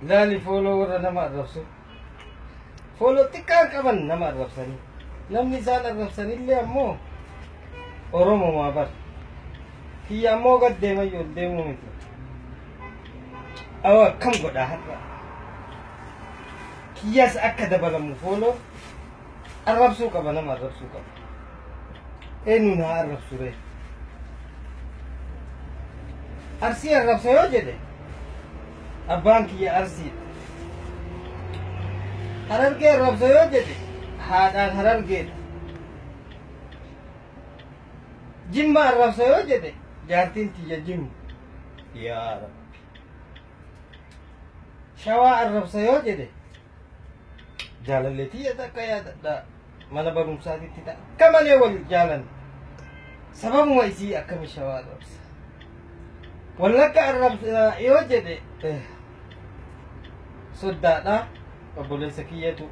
Lali follower nama arrabsu. Follow xiqqaan qaban nama arrabsanii. Namni isaan arrabsanillee ammoo Oromoo bar. Kiyya ammoo gad deemayyoo deemuu miti. Awa akkam godha har'a. Kiyyas akka dabalamu follow arrabsuu qaba nama arrabsuu qaba. Eenyuun haa arrabsu ree. Arsii arrabsa yoo jedhe abbaan kiyya arsiidha. Harargee arrabsa yoo jedhe haadhaan harargeedha. Jimma arrabsa yoo jedhe jaartiin tiyya jimma. Yaa Rabbi. Shawaa arrabsa yoo jedhe jaalallee tiyya takka yaadadha mana barumsaatitti ta'a. Akka malee wal jaalan sababuma isii akkami shawaa arrabsa. Wallagga arrabsa yoo jedhe soddaadha obboleessa kiyyatu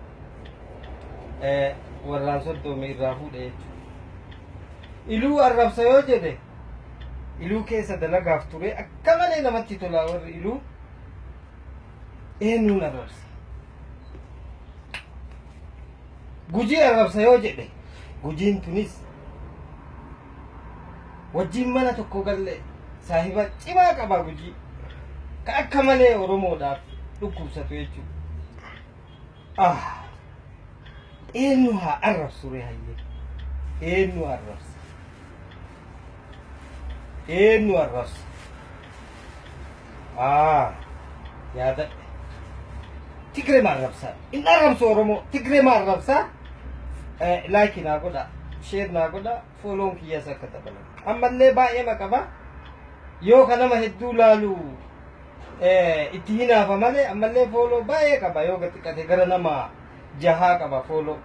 warraan soddoome irraa fuudhe jechuudha. Iluu arrabsa yoo jedhe iluu keessa dalagaaf ture akka malee namatti tolaa warri iluu eenyuun arrabsa. Gujii arrabsa yoo jedhe gujiin tunis wajjin mana tokko galle saahiba cimaa qaba gujii ka akka malee Oromoodhaaf dhukkubsatu jechuudha. Eenyu haa arrabsu ree hayyee. Eenyu arrabsa. Eenyu arrabsa. Yaada Tigree ma arrabsa. In arrabsu Oromoo Tigree ma arrabsa. Like naa godha share naa godha follow kiyyas akka dabalan. Ammallee baay'ee maqaba. Yoo kanama hedduu laalu itti hinaafa malee ammallee follow baay'ee qaba yoo xiqqate gara nama jahaa qaba follow.